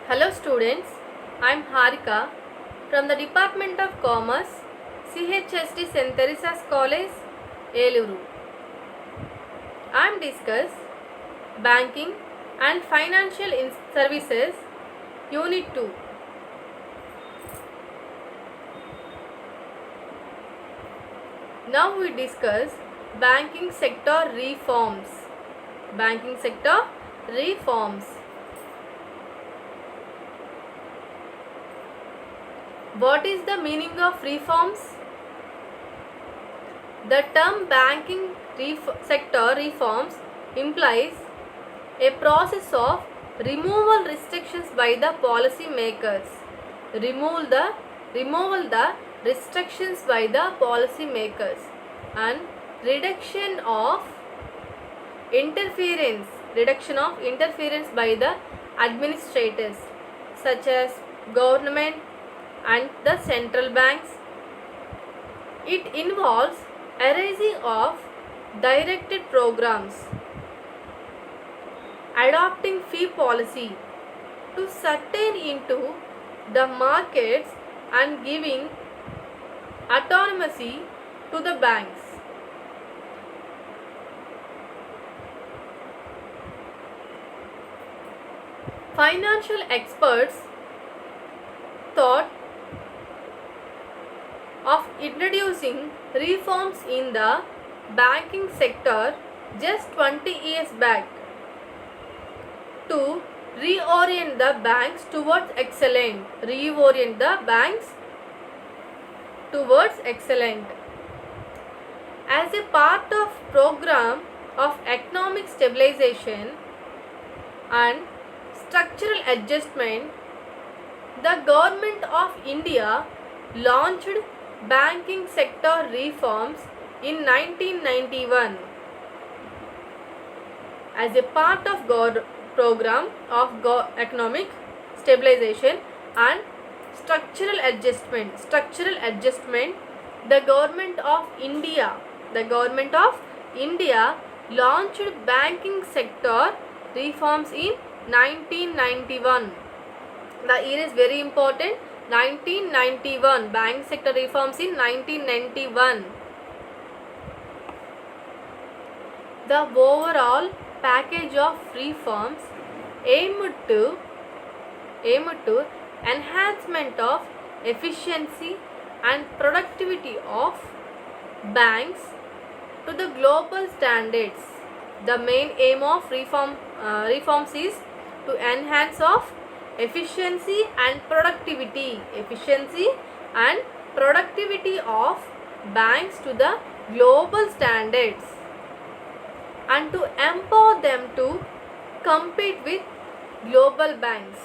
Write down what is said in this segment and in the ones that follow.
Hello students, I am Harika from the Department of Commerce, CHSD St. Teresa's College, Eluru. I am discuss Banking and Financial Services, Unit 2. Now we discuss banking sector reforms. Banking sector reforms. What is the meaning of reforms? The term banking sector reforms implies a process of removal restrictions by the policy makers. Removal the restrictions by the policy makers and reduction of interference by the administrators such as government and the central banks. It involves arising of directed programs, adopting fee policy to sustain into the markets and giving autonomy to the banks. Financial experts thought of introducing reforms in the banking sector just 20 years back to reorient the banks towards excellence. As a part of program of economic stabilization and structural adjustment, the Government of India launched banking sector reforms in 1991 as a part of program of economic stabilization and structural adjustment. The Government of India launched banking sector reforms in 1991. The year is very important. 1991, bank sector reforms in 1991. The overall package of reforms aimed to enhancement of efficiency and productivity of banks to the global standards. The main aim of reforms is to enhance of efficiency and productivity of banks to the global standards and to empower them to compete with global banks.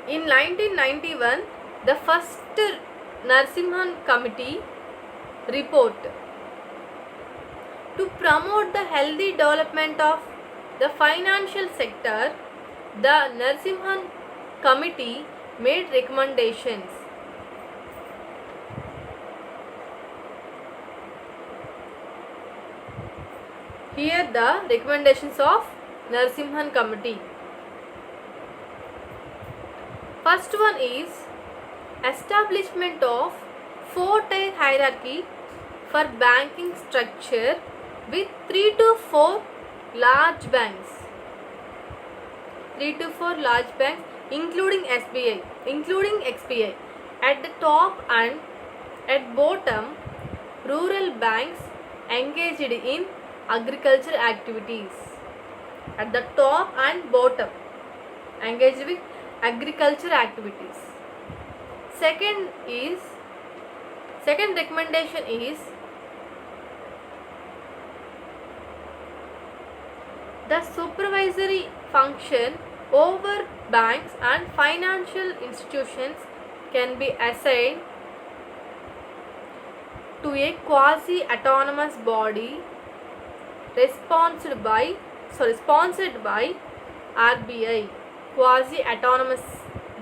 In 1991, the first Narasimhan Committee report to promote the healthy development of the financial sector, the Narasimhan Committee made recommendations. Here the recommendations of Narasimhan Committee. First one is establishment of 4-tier hierarchy for banking structure with 3 to 4 large banks. Including XBI. At the top and at bottom, rural banks engaged in agriculture activities. At the top and bottom, engaged with agriculture activities. Second recommendation is the supervisory function over banks and financial institutions can be assigned to a quasi-autonomous body sponsored by RBI. Quasi-autonomous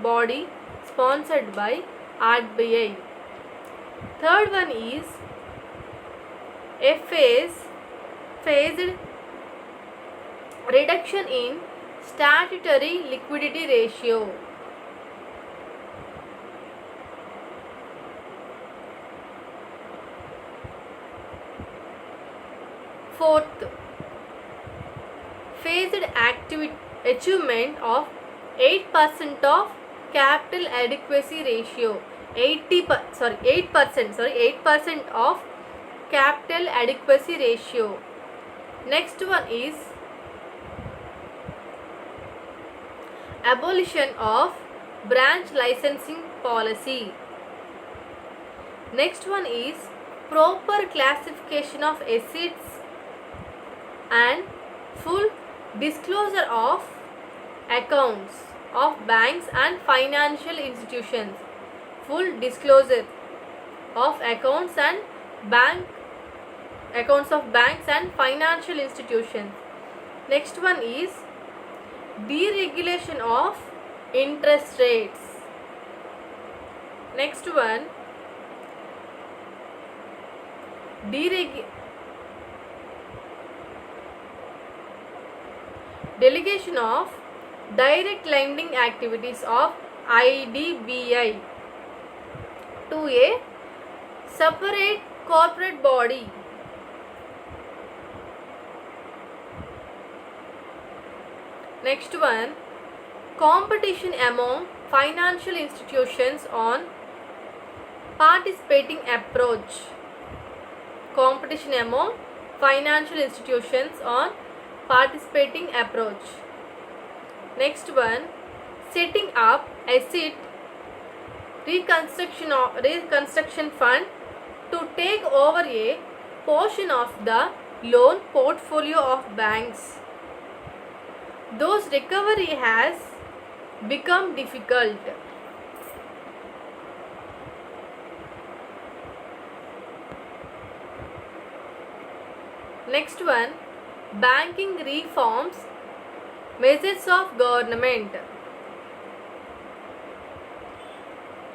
body sponsored by RBI. Third one is a phase phased reduction in statutory liquidity ratio. Fourth, phased achievement of 8% of capital adequacy ratio. 8% of capital adequacy ratio. Next one is abolition of branch licensing policy. Next one is proper classification of assets and full disclosure of accounts of banks and financial institutions. Full disclosure of accounts of banks and financial institutions. Next one is deregulation of interest rates. Next one, delegation of direct lending activities of IDBI to a separate corporate body. Next one, competition among financial institutions on participating approach. Competition among financial institutions on participating approach. Next one, setting up asset reconstruction fund to take over a portion of the loan portfolio of banks. Those recovery has become difficult. Next one, banking reforms, measures of government.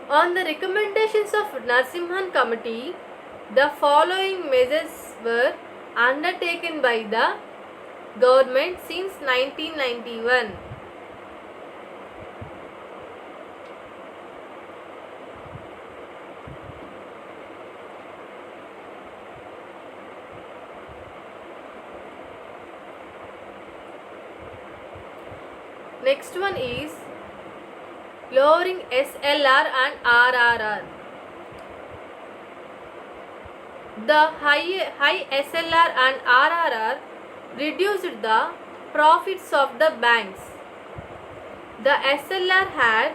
On the recommendations of Narasimhan Committee, the following measures were undertaken by the government since 1991. Next one is lowering SLR and RRR. The high SLR and RRR reduced the profits of the banks. The SLR had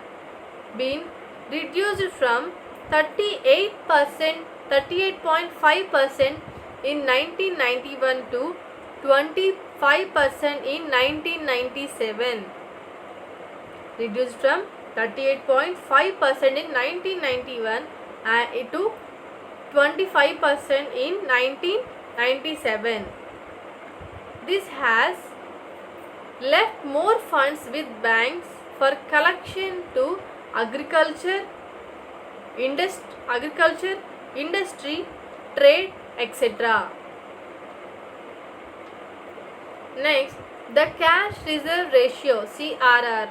been reduced from 38.5% in 1991 to 25% in 1997. Reduced from 38.5% in 1991 to 25% in 1997. This has left more funds with banks for collection to agriculture, industry, trade, etc. Next, the cash reserve ratio (CRR)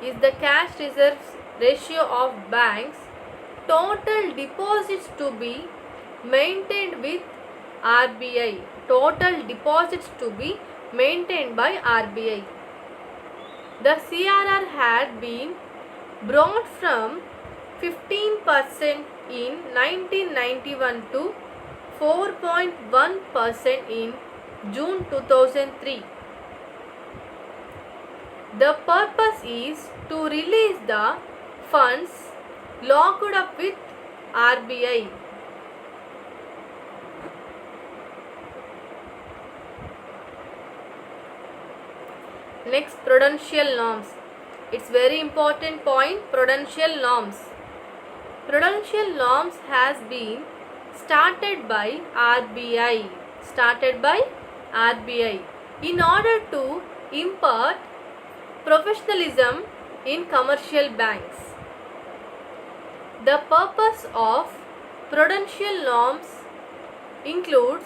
is the cash reserve ratio of banks' total deposits to be maintained with RBI. Total deposits to be maintained by RBI. The CRR had been brought from 15% in 1991 to 4.1% in June 2003. The purpose is to release the funds locked up with RBI. Next, prudential norms. It's very important point, prudential norms. Prudential norms has been started by RBI. In order to impart professionalism in commercial banks. The purpose of prudential norms includes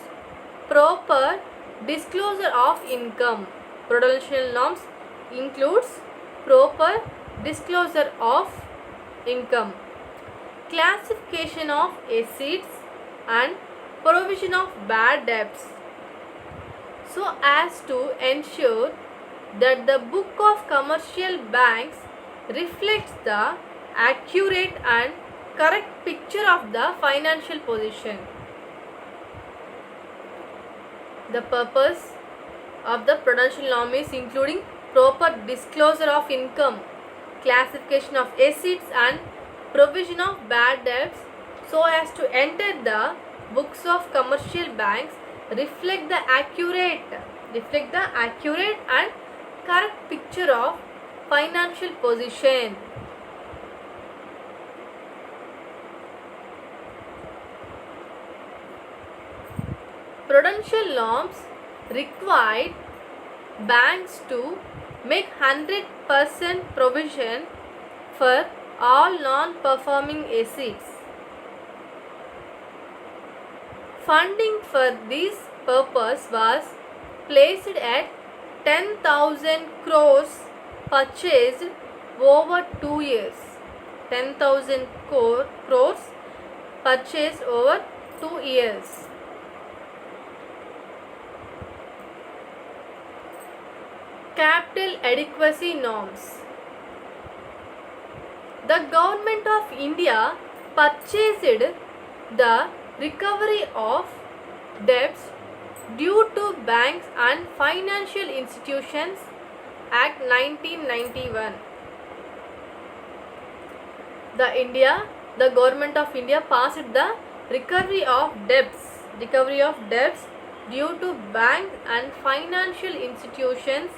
proper disclosure of income. Prudential norms includes proper disclosure of income, classification of assets and provision of bad debts, so as to ensure that the book of commercial banks reflects the accurate and correct picture of the financial position. The purpose of the prudential norm is including proper disclosure of income, classification of assets and provision of bad debts, so as to enter the books of commercial banks reflect the accurate and correct picture of financial position. Prudential norms required banks to make 100% provision for all non-performing assets. Funding for this purpose was placed at 10,000 crores purchased over 2 years. 10,000 crores purchased over 2 years. Capital adequacy norms. The Government of India purchased the recovery of debts due to banks and financial institutions Act 1991. The Government of India passed the recovery of debts due to banks and financial institutions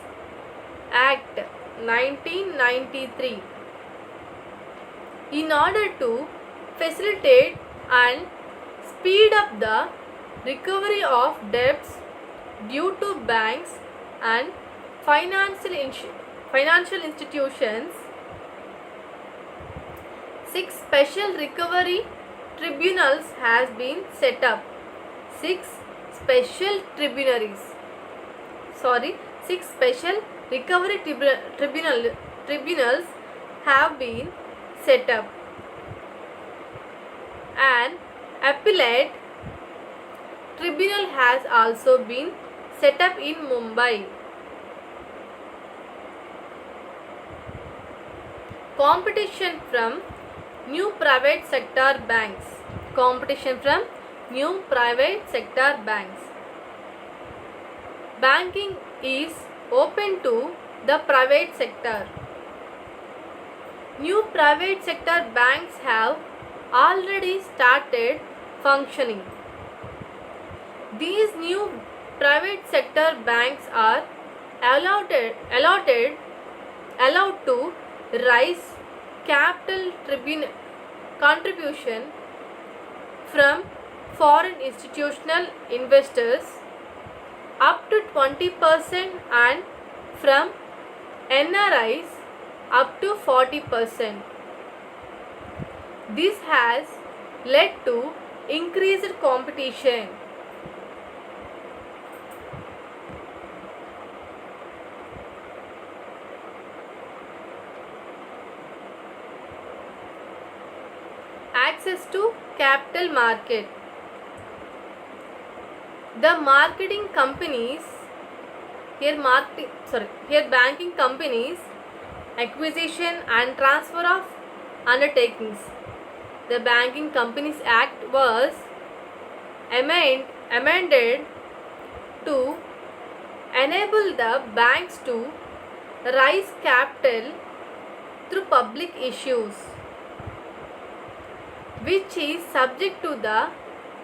Act 1993 in order to facilitate and speed up the recovery of debts due to banks and financial institutions. 6 special recovery tribunals has been set up. 6 special recovery tribunals have been set up. An appellate tribunal has also been set up in Mumbai. Competition from new private sector banks. Banking is open to the private sector. New private sector banks have already started functioning. These new private sector banks are allowed to raise capital contribution from foreign institutional investors up to 20% and from NRIs up to 40%. This has led to increased competition. Access to capital market. The banking companies, acquisition and transfer of undertakings. The Banking Companies Act was amended to enable the banks to raise capital through public issues, which is subject to the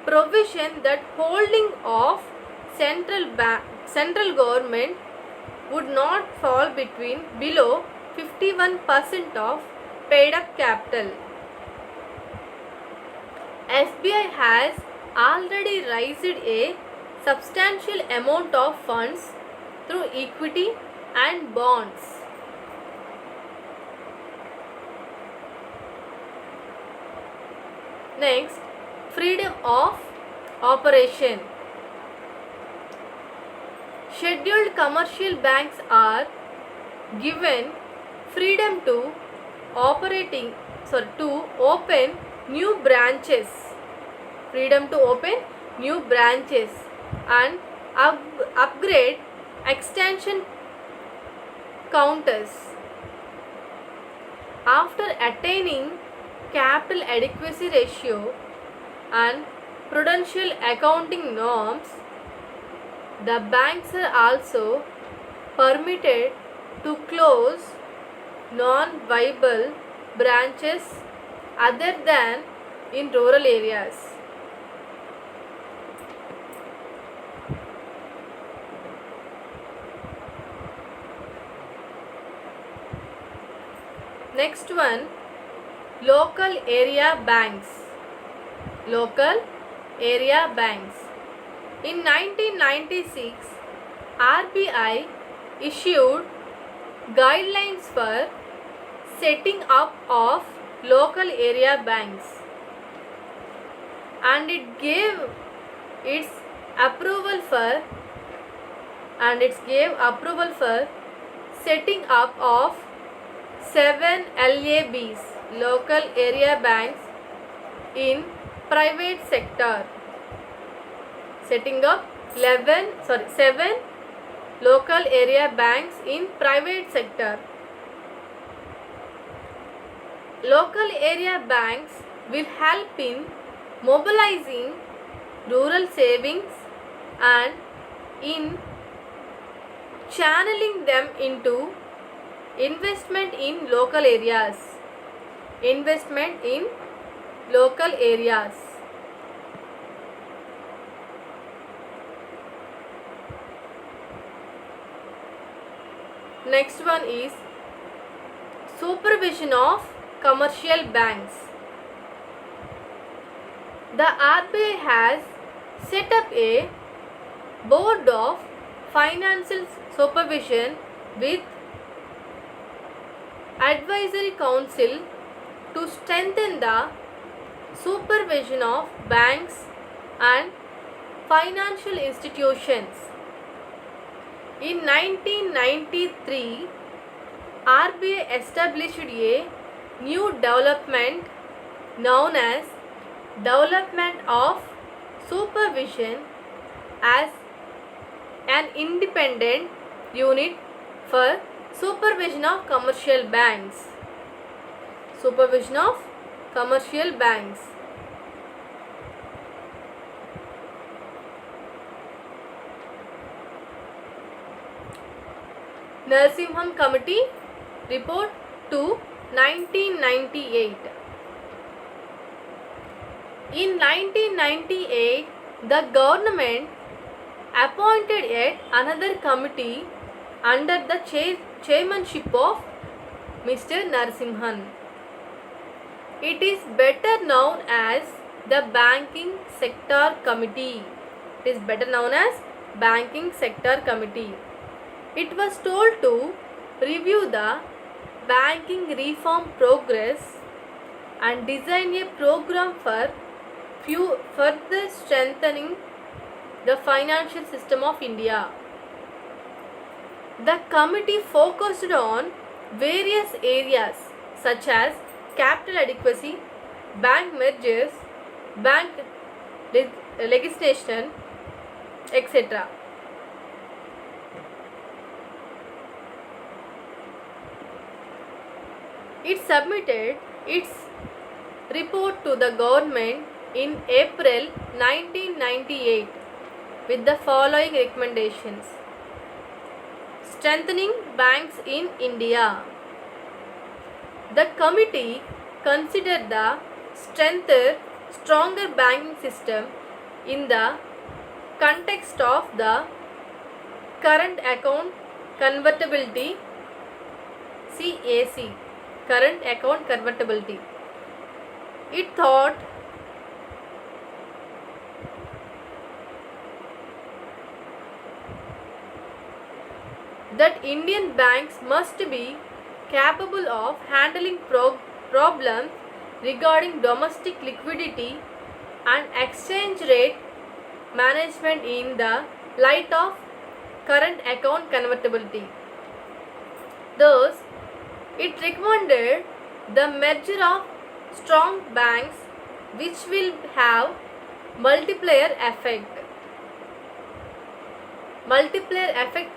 provision that holding of central government would not fall below 51% of paid up capital. SBI has already raised a substantial amount of funds through equity and bonds. Next, freedom of operation. scheduled commercial banks are given freedom to open new branches, and upgrade extension counters. After attaining capital adequacy ratio and prudential accounting norms, the banks are also permitted to close non-viable branches other than in rural areas. Next one, local area banks. In 1996, RBI issued guidelines for setting up of local area banks, and it gave approval for setting up of 7 LABs, local area banks, in private sector. Setting up 7 local area banks in private sector. Local area banks will help in mobilizing rural savings and in channeling them into investment in local areas. Next one is supervision of commercial banks. The RBI has set up a board of financial supervision with advisory council to strengthen the supervision of banks and financial institutions. In 1993, RBI established a new development known as Development of Supervision as an independent unit for supervision of commercial banks. Narasimhan Committee Report to 1998. In 1998, the government appointed yet another committee under the chairmanship of Mr. Narasimhan. It is better known as the Banking Sector Committee. It was told to review the banking reform progress and design a program for further strengthening the financial system of India. The committee focused on various areas such as capital adequacy, bank mergers, bank legislation, etc. It submitted its report to the government in April 1998 with the following recommendations. Strengthening banks in India. The committee considered the stronger banking system in the context of the current account convertibility (CAC). Current account convertibility. It thought that Indian banks must be capable of handling problems regarding domestic liquidity and exchange rate management in the light of current account convertibility. Thus, it recommended the merger of strong banks which will have multiplier effect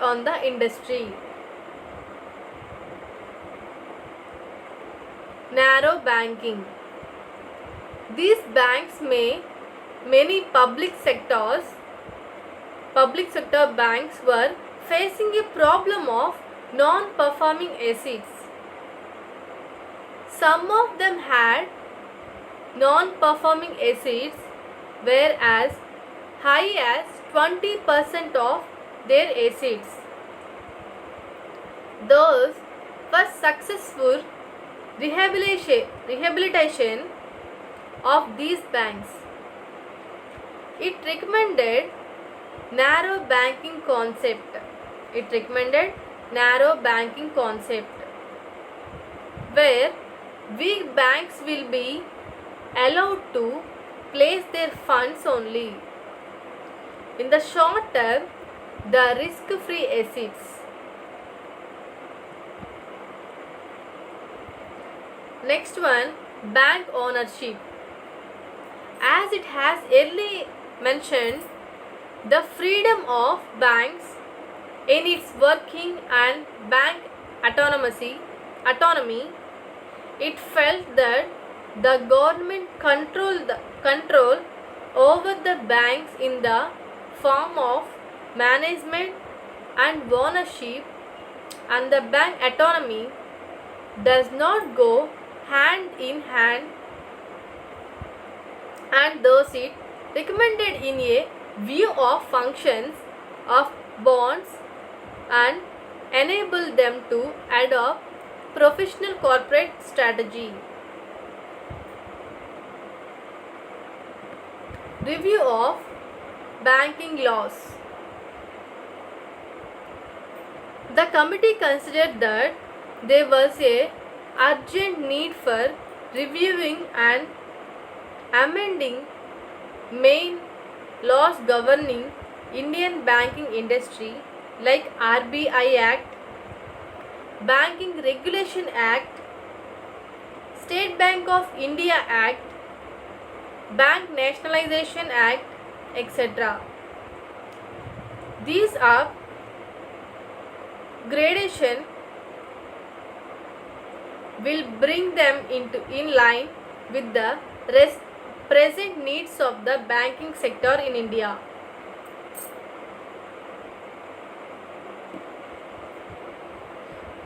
on the industry. Narrow banking. These banks many public sector banks were facing a problem of non-performing assets. Some of them had non-performing assets were as high as 20% of their assets. Thus, for successful rehabilitation of these banks, it recommended narrow banking concept. Where weak banks will be allowed to place their funds only in the short term, the risk-free assets. Next one, bank ownership. As it has earlier mentioned, the freedom of banks in its working and bank autonomy, it felt that the government control over the banks in the form of management and ownership, and the bank autonomy does not go hand in hand, and thus it recommended in a view of functions of bonds and enable them to adopt professional corporate strategy. Review of banking laws. The committee considered that there was a urgent need for reviewing and amending main laws governing Indian banking industry like RBI Act, Banking Regulation Act, State Bank of India Act, Bank Nationalization Act, etc. These are gradation will bring them in line with the present needs of the banking sector in India.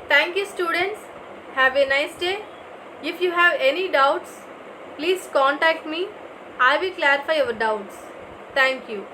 Thank you, students. Have a nice day. If you have any doubts, please contact me. I will clarify your doubts. Thank you.